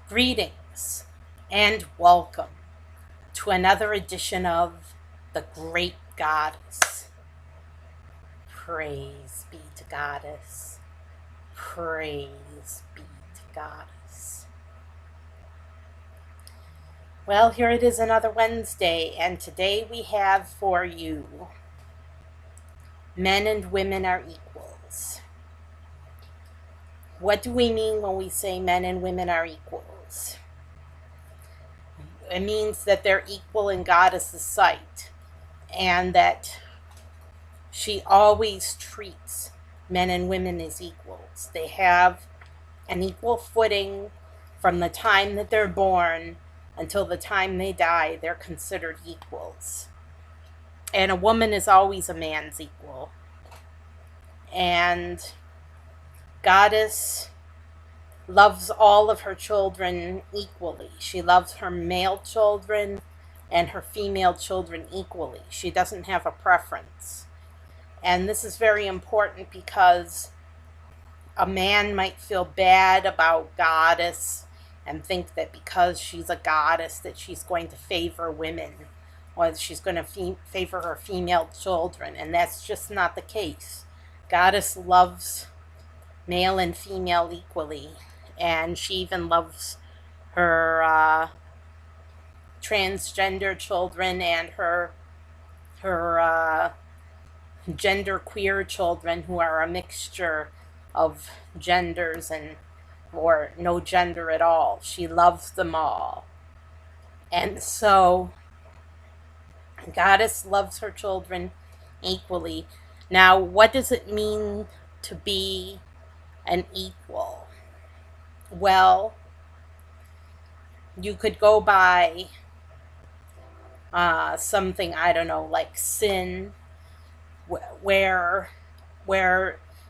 Greetings and welcome to another edition of The Great Goddess. Praise be to Goddess. Praise be to Goddess. Well, here it is, another Wednesday, and today we have for you men and women are equals. What do we mean when we say men and women are equals? It means that they're equal in Goddess's sight, and that she always treats men and women as equals. They have an equal footing from the time that they're born until the time they die. They're considered equals. And a woman is always a man's equal. And Goddess loves all of her children equally. She loves her male children and her female children equally. She doesn't have a preference. And this is very important because a man might feel bad about Goddess and think that because she's a goddess that she's going to favor women, or she's going to favor her female children. And that's just not the case. Goddess loves male and female equally. And she even loves her transgender children and her gender queer children, who are a mixture of genders or no gender at all. She loves them all. And so Goddess loves her children equally. Now, what does it mean to be an equal? Well, you could go by something, I don't know, like sin, where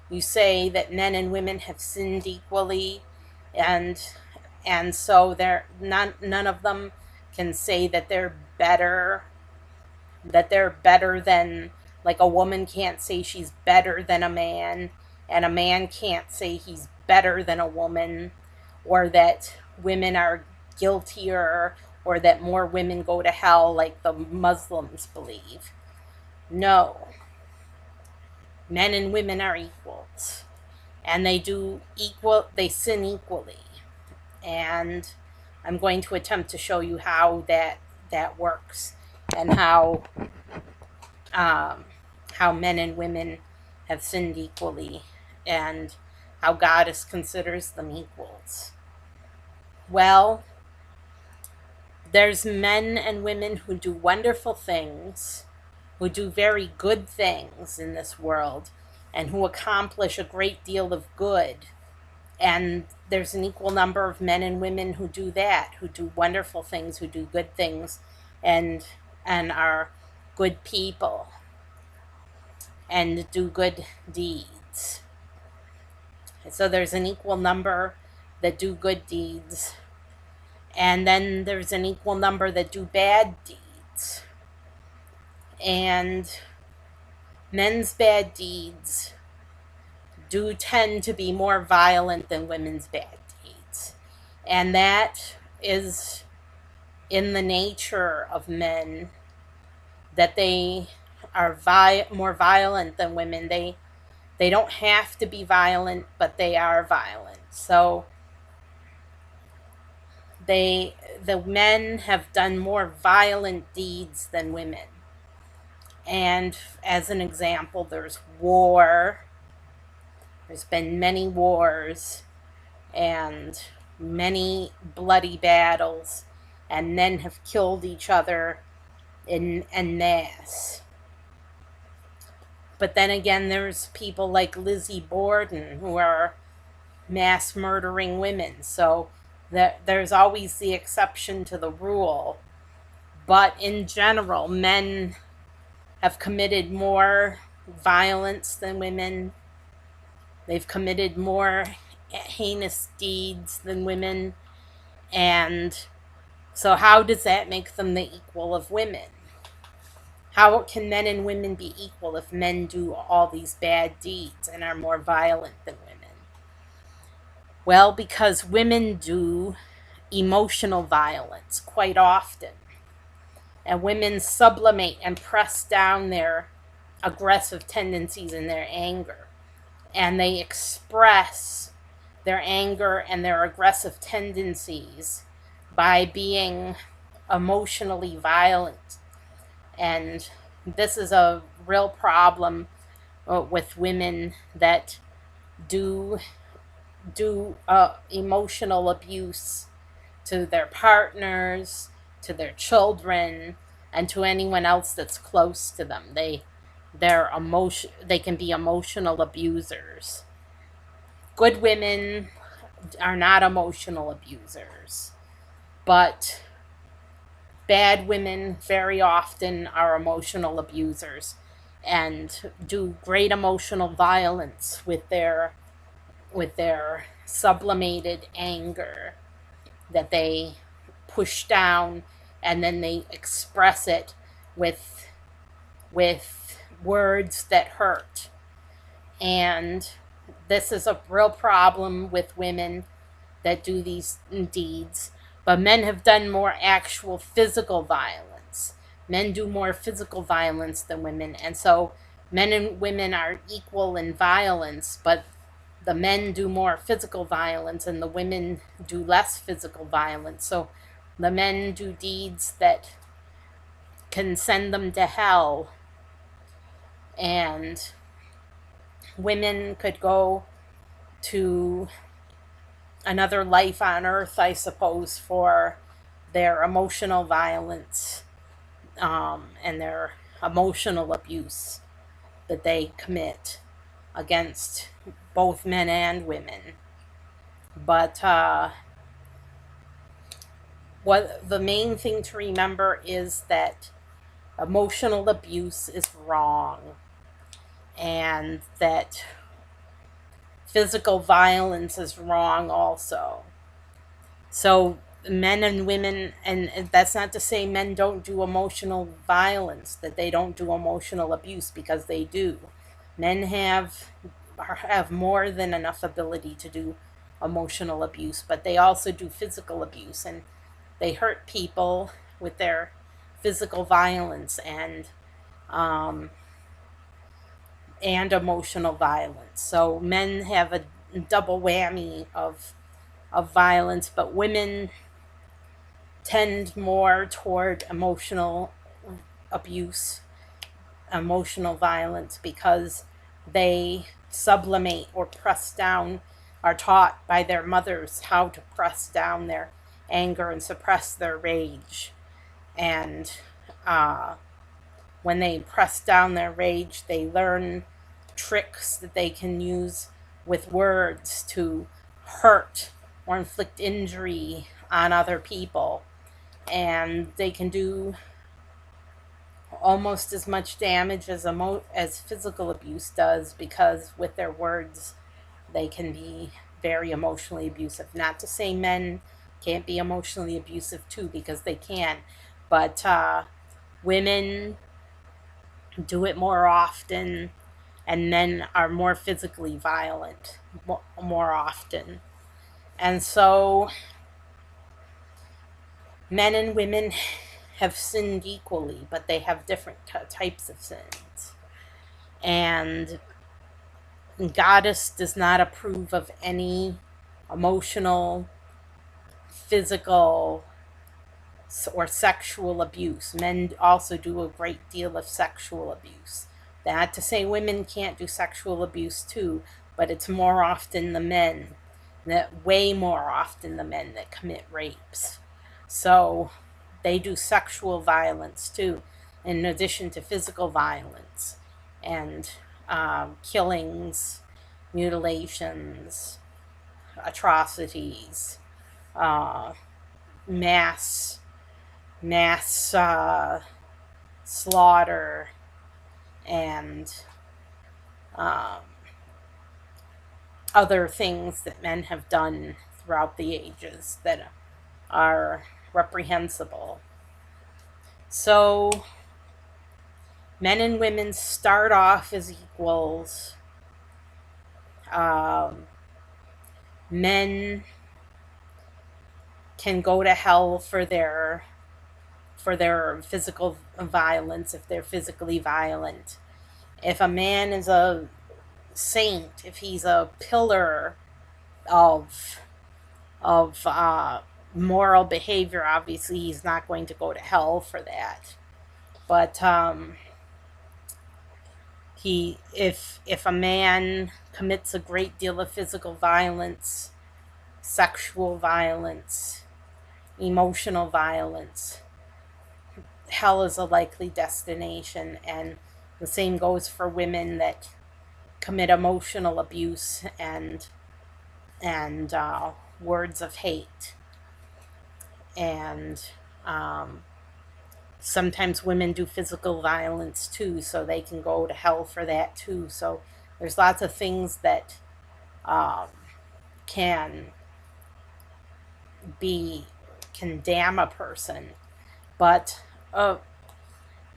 you say that men and women have sinned equally, and so none of them can say that they're better than, like, a woman can't say she's better than a man, and a man can't say he's better than a woman, or that women are guiltier, or that more women go to hell like the Muslims believe. No. Men and women are equals. And they sin equally. And I'm going to attempt to show you how that works, and how men and women have sinned equally, and how Goddess considers them equals. Well, there's men and women who do wonderful things, who do very good things in this world, and who accomplish a great deal of good. And there's an equal number of men and women who do that, who do wonderful things, who do good things, and are good people, and do good deeds. So there's an equal number that do good deeds, and then there's an equal number that do bad deeds. And men's bad deeds do tend to be more violent than women's bad deeds. And that is in the nature of men, that they are more violent than women. They don't have to be violent, but they are violent. So the men have done more violent deeds than women. And as an example, there's war. There's been many wars and many bloody battles, and men have killed each other en masse. But then again, there's people like Lizzie Borden who are mass murdering women. So there's always the exception to the rule. But in general, men have committed more violence than women. They've committed more heinous deeds than women. And so how does that make them the equal of women? How can men and women be equal if men do all these bad deeds and are more violent than women? Well, because women do emotional violence quite often. And women sublimate and press down their aggressive tendencies and their anger. And they express their anger and their aggressive tendencies by being emotionally violent. And this is a real problem with women that do emotional abuse to their partners, to their children, and to anyone else that's close to them. They can be emotional abusers. Good women are not emotional abusers, but bad women very often are emotional abusers and do great emotional violence with their sublimated anger that they push down, and then they express it with words that hurt. And this is a real problem with women that do these deeds. But men have done more actual physical violence. Men do more physical violence than women. And so men and women are equal in violence, but the men do more physical violence and the women do less physical violence. So the men do deeds that can send them to hell, and women could go to another life on earth, I suppose, for their emotional violence and their emotional abuse that they commit against both men and women. But what the main thing to remember is that emotional abuse is wrong, and that physical violence is wrong also. So men and women, and that's not to say men don't do emotional violence, that they don't do emotional abuse, because they do. Men have more than enough ability to do emotional abuse, but they also do physical abuse, and they hurt people with their physical violence and emotional violence. So men have a double whammy of violence, but women tend more toward emotional abuse, emotional violence, because they sublimate or press down, are taught by their mothers how to press down their anger and suppress their rage. And when they press down their rage, they learn tricks that they can use with words to hurt or inflict injury on other people. And they can do almost as much damage as physical abuse does, because with their words they can be very emotionally abusive. Not to say men can't be emotionally abusive too, because they can, but women do it more often, and men are more physically violent more often. And so men and women have sinned equally, but they have different types of sins. And Goddess does not approve of any emotional, physical, or sexual abuse. Men also do a great deal of sexual abuse. Not to say women can't do sexual abuse too, but it's more often the men, way more often the men that commit rapes. So they do sexual violence too, in addition to physical violence and killings, mutilations, atrocities, mass slaughter, and other things that men have done throughout the ages that are reprehensible. So men and women start off as equals. Men can go to hell for their physical violence if they're physically violent. If a man is a saint, if he's a pillar of moral behavior, obviously he's not going to go to hell for that. But if a man commits a great deal of physical violence, sexual violence, emotional violence, hell is a likely destination. And the same goes for women that commit emotional abuse and words of hate. And sometimes women do physical violence too, so they can go to hell for that too. So there's lots of things that can damn a person. But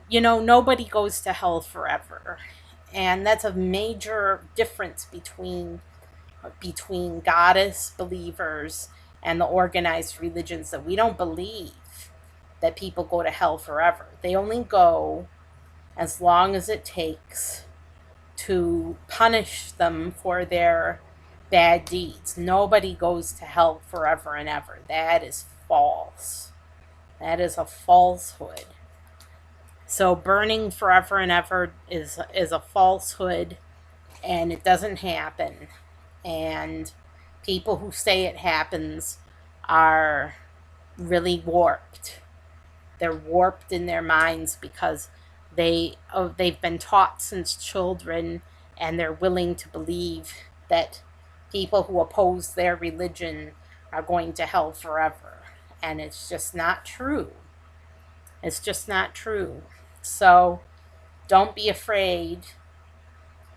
nobody goes to hell forever. And that's a major difference between goddess believers and the organized religions, that we don't believe that people go to hell forever. They only go as long as it takes to punish them for their bad deeds. Nobody goes to hell forever and ever. That is false. That is a falsehood. So burning forever and ever is a falsehood, and it doesn't happen. And people who say it happens are really warped. They're warped in their minds because they've been taught since children, and they're willing to believe that people who oppose their religion are going to hell forever. And it's just not true. It's just not true. So don't be afraid.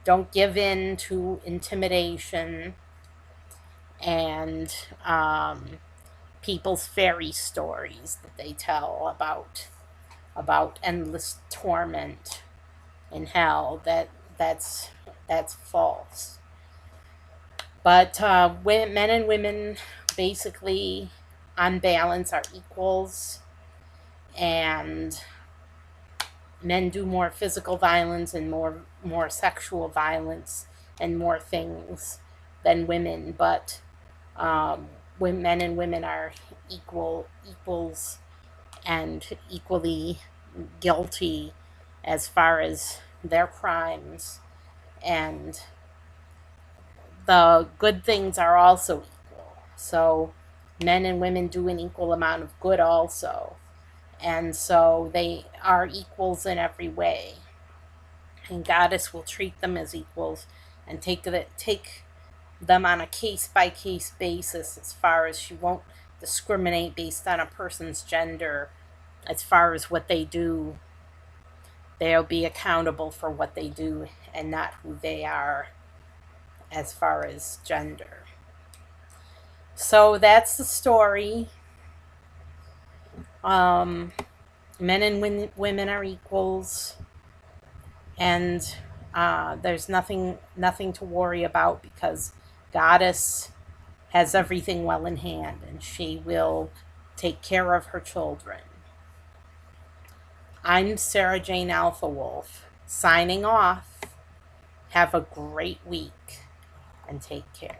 Don't give in to intimidation and people's fairy stories that they tell about endless torment in hell. That's false. But men and women, basically, on balance, are equals, and men do more physical violence and more sexual violence and more things than women. But men and women are equals and equally guilty as far as their crimes, and the good things are also equal. So men and women do an equal amount of good also, and so they are equals in every way. And Goddess will treat them as equals and take them on a case-by-case basis, as far as she won't discriminate based on a person's gender. As far as what they do, they'll be accountable for what they do and not who they are as far as gender. So that's the story. Men and women are equals, and there's nothing to worry about, because Goddess has everything well in hand, and she will take care of her children. I'm Sarah Jane Alpha Wolf, signing off. Have a great week, and take care.